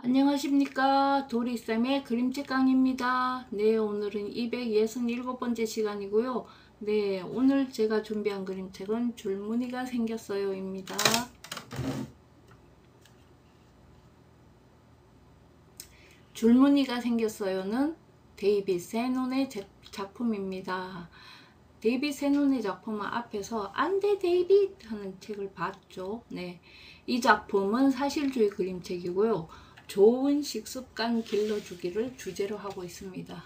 안녕하십니까, 도리쌤의 그림책 강의입니다. 네, 오늘은 267번째 시간이고요. 네, 오늘 제가 준비한 그림책은 줄무늬가 생겼어요 입니다. 줄무늬가 생겼어요는 데이빗 세논의 작품입니다. 데이빗 세논의 작품은 앞에서 안돼 데이빗 하는 책을 봤죠. 네, 이 작품은 사실주의 그림책이고요. 좋은 식습관 길러주기를 주제로 하고 있습니다.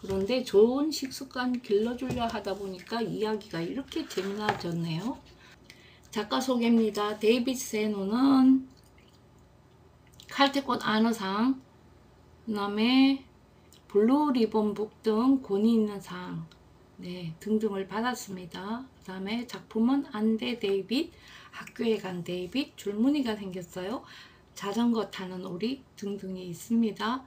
그런데 좋은 식습관 길러주려 하다 보니까 이야기가 이렇게 재미나졌네요. 작가 소개입니다. 데이빗 세논은 칼퇴꽃 안어상, 그 다음에 블루 리본북 등 권위 있는 상 등등을 받았습니다. 그 다음에 작품은 안돼 데이빗, 학교에 간 데이빗, 줄무늬가 생겼어요, 자전거 타는 오리 등등이 있습니다.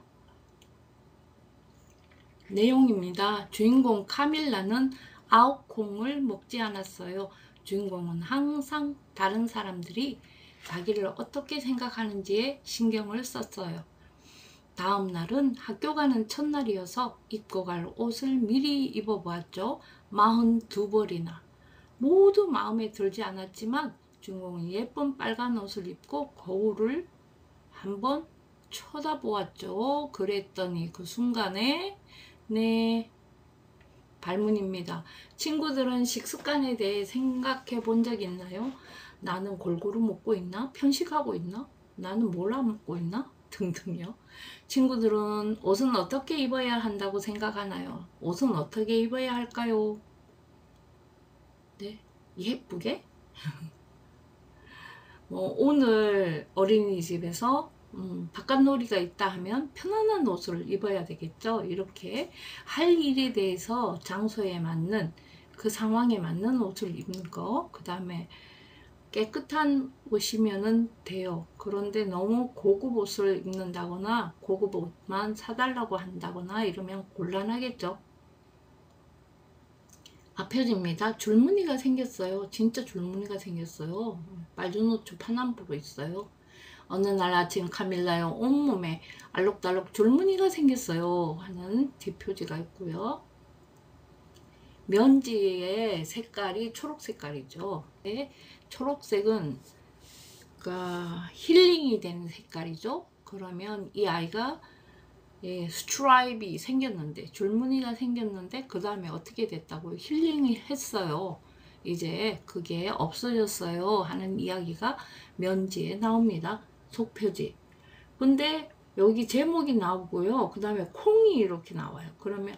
내용입니다. 주인공 카밀라는 아욱콩을 먹지 않았어요. 주인공은 항상 다른 사람들이 자기를 어떻게 생각하는지에 신경을 썼어요. 다음 날은 학교 가는 첫날이어서 입고 갈 옷을 미리 입어보았죠. 42벌이나. 모두 마음에 들지 않았지만 주인공은 예쁜 빨간 옷을 입고 거울을 한번 쳐다보았죠. 그랬더니 그 순간에 발문입니다. 친구들은 식습관에 대해 생각해 본 적 있나요? 나는 골고루 먹고 있나? 편식하고 있나? 나는 뭘 안 먹고 있나? 등등요. 친구들은 옷은 어떻게 입어야 한다고 생각하나요? 옷은 어떻게 입어야 할까요? 네, 예쁘게? 오늘 어린이집에서 바깥놀이가 있다 하면 편안한 옷을 입어야 되겠죠. 이렇게 할 일에 대해서 장소에 맞는, 그 상황에 맞는 옷을 입는 거. 그 다음에 깨끗한 옷이면 돼요. 그런데 너무 고급 옷을 입는다거나 고급 옷만 사달라고 한다거나 이러면 곤란하겠죠. 앞표지입니다. 줄무늬가 생겼어요. 진짜 줄무늬가 생겼어요. 빨주노초 파남보로 있어요. 어느 날 아침 카밀라의 온몸에 알록달록 줄무늬가 생겼어요 하는 뒷표지가 있고요. 면지의 색깔이 초록 색깔이죠. 네, 초록색은 힐링이 되는 색깔이죠. 그러면 이 아이가 스트라이프이 생겼는데, 줄무늬가 생겼는데 그 다음에 어떻게 됐다고요? 힐링이 했어요. 이제 그게 없어졌어요 하는 이야기가 면지에 나옵니다. 속표지. 근데 여기 제목이 나오고요. 그 다음에 콩이 이렇게 나와요. 그러면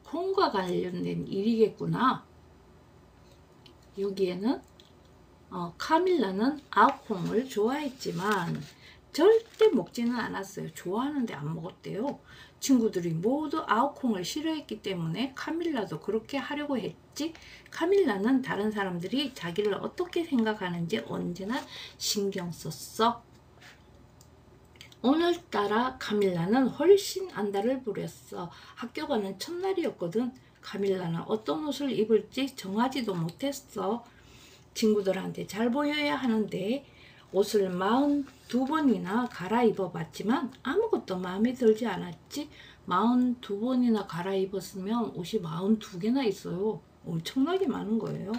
콩과 관련된 일이겠구나. 여기에는 카밀라는 아욱콩을 좋아했지만 절대 먹지는 않았어요. 좋아하는데 안 먹었대요. 친구들이 모두 아욱콩을 싫어했기 때문에 카밀라도 그렇게 하려고 했지. 카밀라는 다른 사람들이 자기를 어떻게 생각하는지 언제나 신경 썼어. 오늘따라 카밀라는 훨씬 안달을 부렸어. 학교 가는 첫날이었거든. 카밀라는 어떤 옷을 입을지 정하지도 못했어. 친구들한테 잘 보여야 하는데 옷을 42번이나 갈아입어 봤지만 아무것도 마음에 들지 않았지. 42번이나 갈아입었으면 옷이 42개나 있어요. 엄청나게 많은 거예요.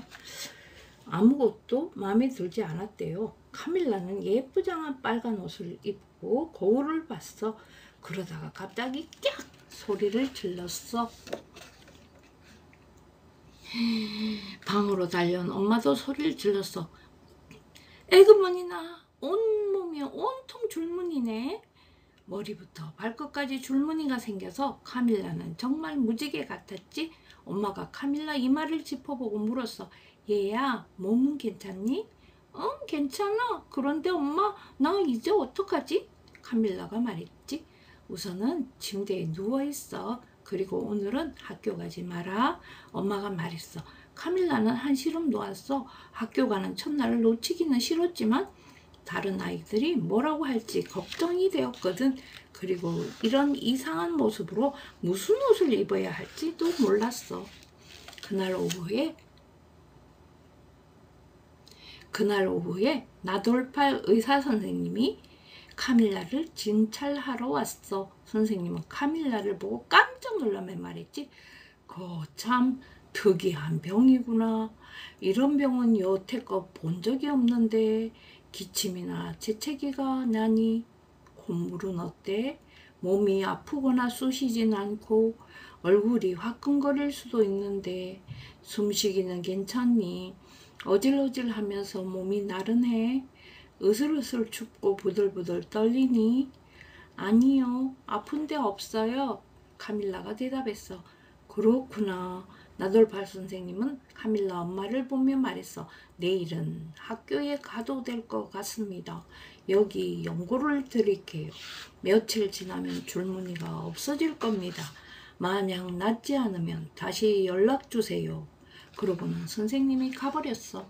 아무것도 마음에 들지 않았대요. 카밀라는 예쁘장한 빨간 옷을 입고 거울을 봤어. 그러다가 갑자기 깍 소리를 질렀어. 방으로 달려온 엄마도 소리를 질렀어. 에그머니나 온몸이 온통 줄무늬네. 머리부터 발끝까지 줄무늬가 생겨서 카밀라는 정말 무지개 같았지. 엄마가 카밀라 이마를 짚어보고 물었어. 얘야, 몸은 괜찮니? 응, 괜찮아. 그런데 엄마, 나 이제 어떡하지? 카밀라가 말했지. 우선은 침대에 누워있어. 그리고 오늘은 학교 가지 마라. 엄마가 말했어. 카밀라는 한시름 놓았어. 학교 가는 첫날을 놓치기는 싫었지만 다른 아이들이 뭐라고 할지 걱정이 되었거든. 그리고 이런 이상한 모습으로 무슨 옷을 입어야 할지도 몰랐어. 그날 오후에 나돌팔 의사 선생님이 카밀라를 진찰하러 왔어. 선생님은 카밀라를 보고 깜짝 놀라며 말했지. 참 특이한 병이구나. 이런 병은 여태껏 본 적이 없는데 기침이나 재채기가 나니? 콧물은 어때? 몸이 아프거나 쑤시진 않고 얼굴이 화끈거릴 수도 있는데 숨쉬기는 괜찮니? 어질어질 하면서 몸이 나른해? 으슬으슬 춥고 부들부들 떨리니? 아니요, 아픈 데 없어요. 카밀라가 대답했어. 그렇구나. 나돌팔 선생님은 카밀라 엄마를 보며 말했어. 내일은 학교에 가도 될 것 같습니다. 여기 연고를 드릴게요. 며칠 지나면 줄무늬가 없어질 겁니다. 만약 낫지 않으면 다시 연락 주세요. 그러고는 선생님이 가버렸어.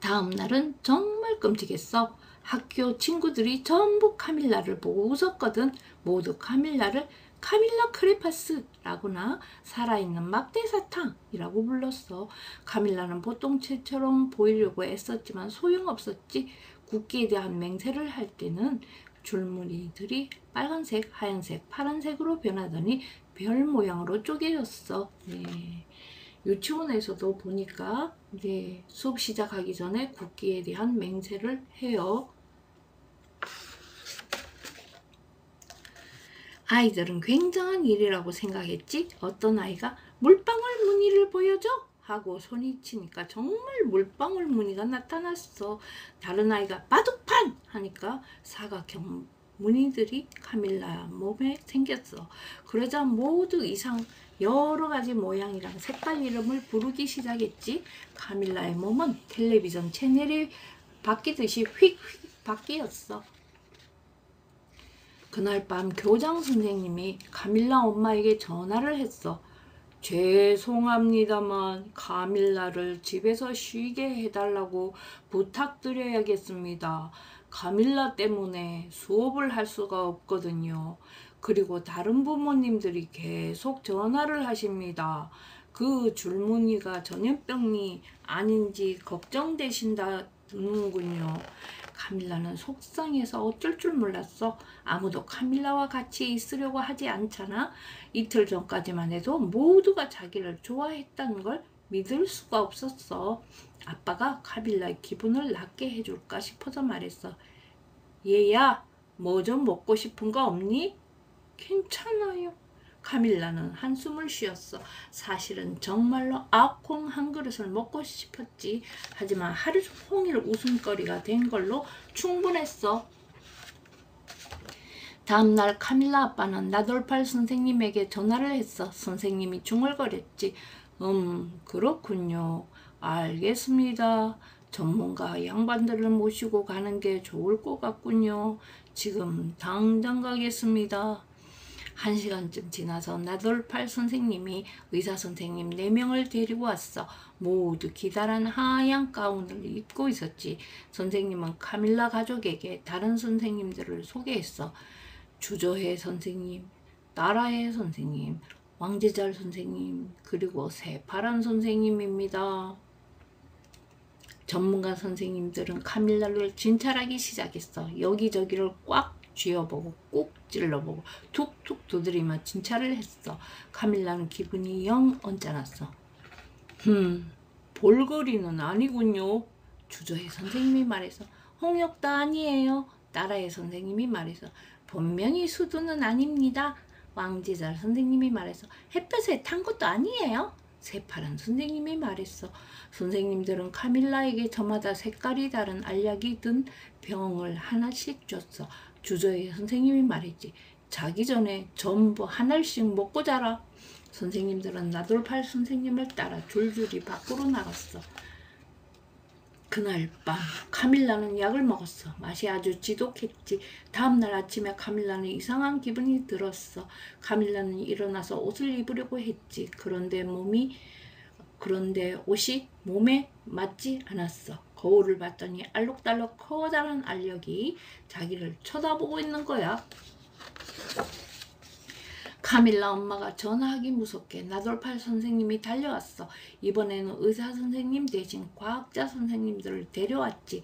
다음 날은 정말 끔찍했어. 학교 친구들이 전부 카밀라를 보고 웃었거든. 모두 카밀라를 카밀라 크레파스라거나 살아있는 막대사탕이라고 불렀어. 카밀라는 보통 채처럼 보이려고 애썼지만 소용없었지. 국기에 대한 맹세를 할 때는 줄무늬들이 빨간색, 하얀색, 파란색으로 변하더니 별 모양으로 쪼개졌어. 네. 유치원에서도 보니까 수업 시작하기 전에 국기에 대한 맹세를 해요. 아이들은 굉장한 일이라고 생각했지. 어떤 아이가 물방울 무늬를 보여줘 하고 소리치니까 정말 물방울 무늬가 나타났어. 다른 아이가 바둑판 하니까 사각형 무늬들이 카밀라 몸에 생겼어. 그러자 모두 여러 가지 모양이랑 색깔 이름을 부르기 시작했지. 카밀라의 몸은 텔레비전 채널이 바뀌듯이 휙휙 바뀌었어. 그날 밤 교장 선생님이 카밀라 엄마에게 전화를 했어. 죄송합니다만 카밀라를 집에서 쉬게 해달라고 부탁드려야겠습니다. 카밀라 때문에 수업을 할 수가 없거든요. 그리고 다른 부모님들이 계속 전화를 하십니다. 그 줄무늬가 전염병이 아닌지 걱정되신다는군요. 카밀라는 속상해서 어쩔 줄 몰랐어. 아무도 카밀라와 같이 있으려고 하지 않잖아. 이틀 전까지만 해도 모두가 자기를 좋아했다는 걸 믿을 수가 없었어. 아빠가 카밀라의 기분을 낫게 해줄까 싶어서 말했어. 얘야, 뭐 좀 먹고 싶은 거 없니? 괜찮아요. 카밀라는 한숨을 쉬었어. 사실은 정말로 아콩 한 그릇을 먹고 싶었지. 하지만 하루 종일 웃음거리가 된 걸로 충분했어. 다음날 카밀라 아빠는 나돌팔 선생님에게 전화를 했어. 선생님이 중얼거렸지. 그렇군요. 알겠습니다. 전문가 양반들을 모시고 가는 게 좋을 것 같군요. 지금 당장 가겠습니다. 1시간쯤 지나서 나돌팔 선생님이 의사 선생님 4명을 데리고 왔어. 모두 기다란 하얀 가운을 입고 있었지. 선생님은 카밀라 가족에게 다른 선생님들을 소개했어. 주조해 선생님, 나라해 선생님, 왕제잘 선생님, 그리고 새파란 선생님입니다. 전문가 선생님들은 카밀라를 진찰하기 시작했어. 여기저기를 꽉 쥐어보고 꾹 찔러보고 툭툭 두드리며 진찰을 했어. 카밀라는 기분이 영 언짢았어. 볼거리는 아니군요. 주저해 선생님이 말해서. 홍역도 아니에요. 나라의 선생님이 말해서. 분명히 수두는 아닙니다. 왕제잘 선생님이 말해서. 햇볕에 탄 것도 아니에요. 새파란 선생님이 말했어. 선생님들은 카밀라에게 저마다 색깔이 다른 알약이 든 병을 하나씩 줬어. 주저의 선생님이 말했지. 자기 전에 전부 한 알씩 먹고 자라. 선생님들은 나돌팔 선생님을 따라 줄줄이 밖으로 나갔어. 그날 밤 카밀라는 약을 먹었어. 맛이 아주 지독했지. 다음날 아침에 카밀라는 이상한 기분이 들었어. 카밀라는 일어나서 옷을 입으려고 했지. 그런데 옷이 몸에 맞지 않았어. 거울을 봤더니 알록달록 커다란 알력이 자기를 쳐다보고 있는 거야. 카밀라 엄마가 전화하기 무섭게 나돌팔 선생님이 달려왔어. 이번에는 의사 선생님 대신 과학자 선생님들을 데려왔지.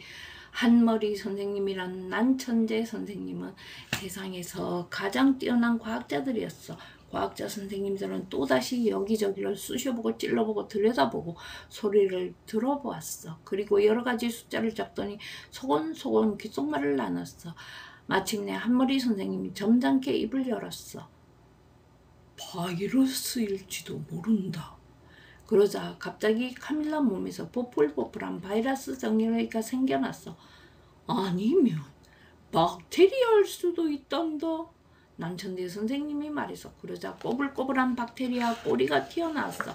한머리 선생님이란 난천재 선생님은 세상에서 가장 뛰어난 과학자들이었어. 과학자 선생님들은 또다시 여기저기를 쑤셔보고 찔러보고 들여다보고 소리를 들어보았어. 그리고 여러가지 숫자를 적더니 소곤소곤 귓속말을 나눴어. 마침내 한머리 선생님이 점잖게 입을 열었어. 바이러스일지도 모른다. 그러자 갑자기 카밀라 몸에서 보풀보풀한 바이러스 정리가 생겨났어. 아니면 박테리아일 수도 있단다. 난천재 선생님이 말해서 그러자 꼬불꼬불한 박테리아 꼬리가 튀어나왔어.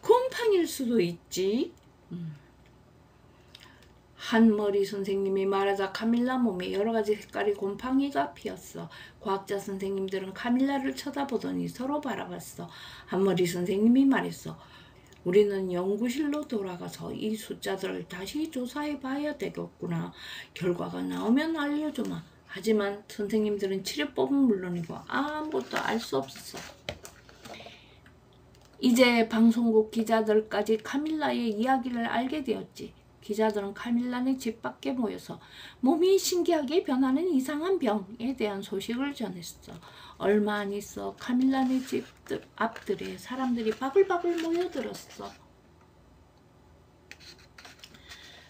곰팡이일 수도 있지. 한머리 선생님이 말하자 카밀라 몸에 여러가지 색깔의 곰팡이가 피었어. 과학자 선생님들은 카밀라를 쳐다보더니 서로 바라봤어. 한머리 선생님이 말했어. 우리는 연구실로 돌아가서 이 숫자들을 다시 조사해 봐야 되겠구나. 결과가 나오면 알려주마. 하지만 선생님들은 치료법은 물론이고 아무것도 알 수 없었어. 이제 방송국 기자들까지 카밀라의 이야기를 알게 되었지. 기자들은 카밀라네 집 밖에 모여서 몸이 신기하게 변하는 이상한 병에 대한 소식을 전했어. 얼마 안 있어 카밀라네 집 앞들에 사람들이 바글바글 모여들었어.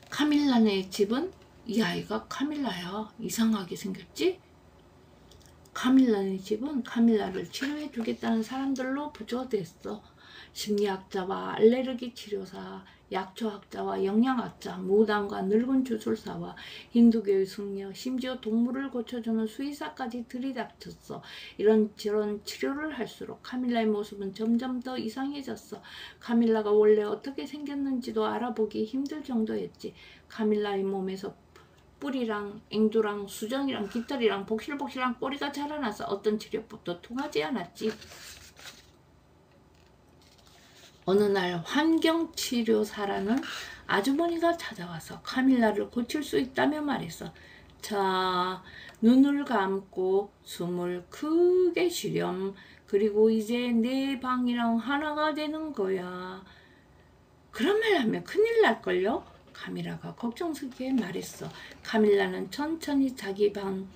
카밀라네 집은 이 아이가 카밀라야. 이상하게 생겼지? 카밀라네 집은 카밀라를 치료해 주겠다는 사람들로 부조됐어. 심리학자와 알레르기 치료사, 약초학자와 영양학자, 무당과 늙은 주술사와 힌두교의 승려, 심지어 동물을 고쳐주는 수의사까지 들이닥쳤어. 이런저런 치료를 할수록 카밀라의 모습은 점점 더 이상해졌어. 카밀라가 원래 어떻게 생겼는지도 알아보기 힘들 정도였지. 카밀라의 몸에서 뿔이랑 앵두랑 수정이랑 깃털이랑 복실복실한 꼬리가 자라나서 어떤 치료법도 통하지 않았지. 어느 날 환경치료사라는 아주머니가 찾아와서 카밀라를 고칠 수 있다며 말했어. 자, 눈을 감고 숨을 크게 쉬렴. 그리고 이제 내 방이랑 하나가 되는 거야. 그런 말 하면 큰일 날걸요? 카밀라가 걱정스럽게 말했어. 카밀라는 천천히 자기 방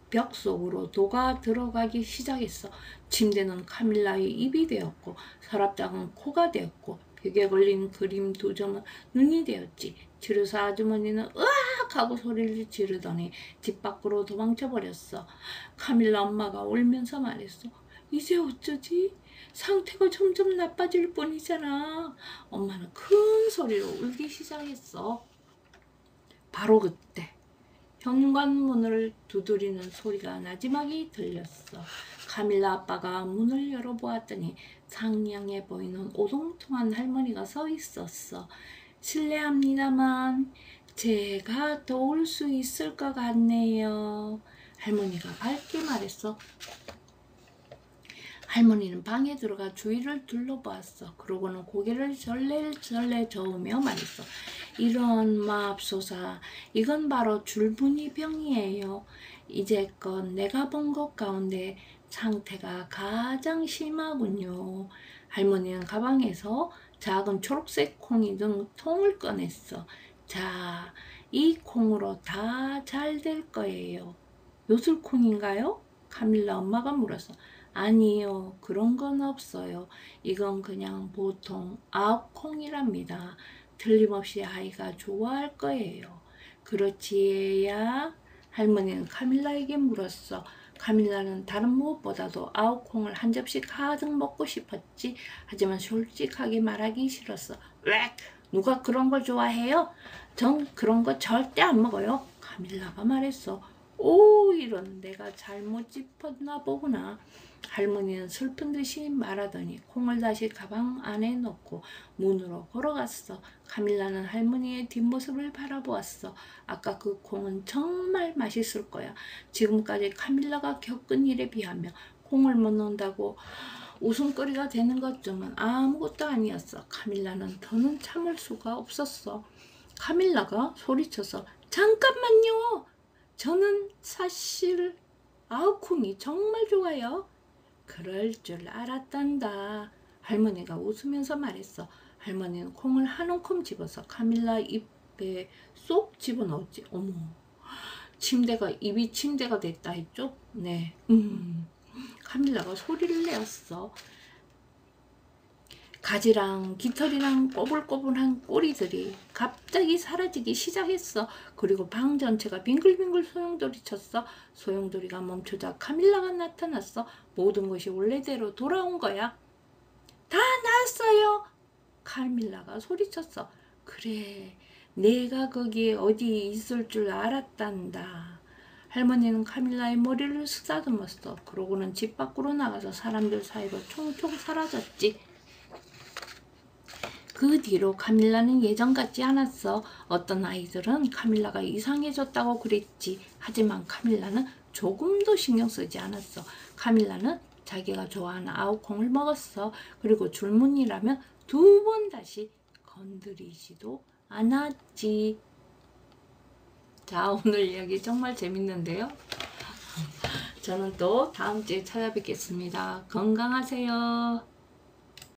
벽 속으로 녹아 들어가기 시작했어. 침대는 카밀라의 입이 되었고 서랍장은 코가 되었고 벽에 걸린 그림 2점은 눈이 되었지. 치료사 아주머니는 으악 하고 소리를 지르더니 집 밖으로 도망쳐버렸어. 카밀라 엄마가 울면서 말했어. 이제 어쩌지? 상태가 점점 나빠질 뿐이잖아. 엄마는 큰 소리로 울기 시작했어. 바로 그때 현관문을 두드리는 소리가 나지막이 들렸어. 카밀라 아빠가 문을 열어보았더니 상냥해 보이는 오동통한 할머니가 서 있었어. 실례합니다만 제가 도울 수 있을 것 같네요. 할머니가 밝게 말했어. 할머니는 방에 들어가 주위를 둘러보았어. 그러고는 고개를 절레절레 저으며 말했어. 이런 맙소사, 이건 바로 줄무늬 병이에요. 이제껏 내가 본 것 가운데 상태가 가장 심하군요. 할머니는 가방에서 작은 초록색 콩이 든 통을 꺼냈어. 자, 이 콩으로 다 잘 될 거예요. 요술콩인가요? 카밀라 엄마가 물었어. 아니요, 그런 건 없어요. 이건 그냥 보통 아욱콩이랍니다. 틀림없이 아이가 좋아할 거예요. 그렇지 얘야? 할머니는 카밀라에게 물었어. 카밀라는 다른 무엇보다도 아욱콩을 한 접시 가득 먹고 싶었지. 하지만 솔직하게 말하기 싫었어. 왜? 누가 그런 걸 좋아해요? 전 그런 거 절대 안 먹어요. 카밀라가 말했어. 오, 이런, 내가 잘못 짚었나 보구나. 할머니는 슬픈 듯이 말하더니 콩을 다시 가방 안에 넣고 문으로 걸어갔어. 카밀라는 할머니의 뒷모습을 바라보았어. 아까 그 콩은 정말 맛있을 거야. 지금까지 카밀라가 겪은 일에 비하면 콩을 못 넣는다고 웃음거리가 되는 것쯤은 아무것도 아니었어. 카밀라는 더는 참을 수가 없었어. 카밀라가 소리쳐서 잠깐만요. 저는 사실 아욱콩이 정말 좋아요. 그럴 줄 알았단다. 할머니가 웃으면서 말했어. 할머니는 콩을 한 움큼 집어서 카밀라 입 네, 쏙 집어넣었지. 어머, 침대가, 입이 침대가 됐다 했죠? 네. 카밀라가 소리를 내었어. 가지랑 깃털이랑 꼬불꼬불한 꼬리들이 갑자기 사라지기 시작했어. 그리고 방 전체가 빙글빙글 소용돌이 쳤어. 소용돌이가 멈추자 카밀라가 나타났어. 모든 것이 원래대로 돌아온 거야. 다 나았어요. 카밀라가 소리쳤어. 그래, 내가 거기에 어디 있을 줄 알았단다. 할머니는 카밀라의 머리를 쓰다듬었어. 그러고는 집 밖으로 나가서 사람들 사이로 총총 사라졌지. 그 뒤로 카밀라는 예전 같지 않았어. 어떤 아이들은 카밀라가 이상해졌다고 그랬지. 하지만 카밀라는 조금도 신경 쓰지 않았어. 카밀라는 자기가 좋아하는 아욱콩을 먹었어. 그리고 줄무늬라면 2번 다시 건드리지도 않았지. 자, 오늘 이야기 정말 재밌는데요. 저는 또 다음 주에 찾아뵙겠습니다. 건강하세요.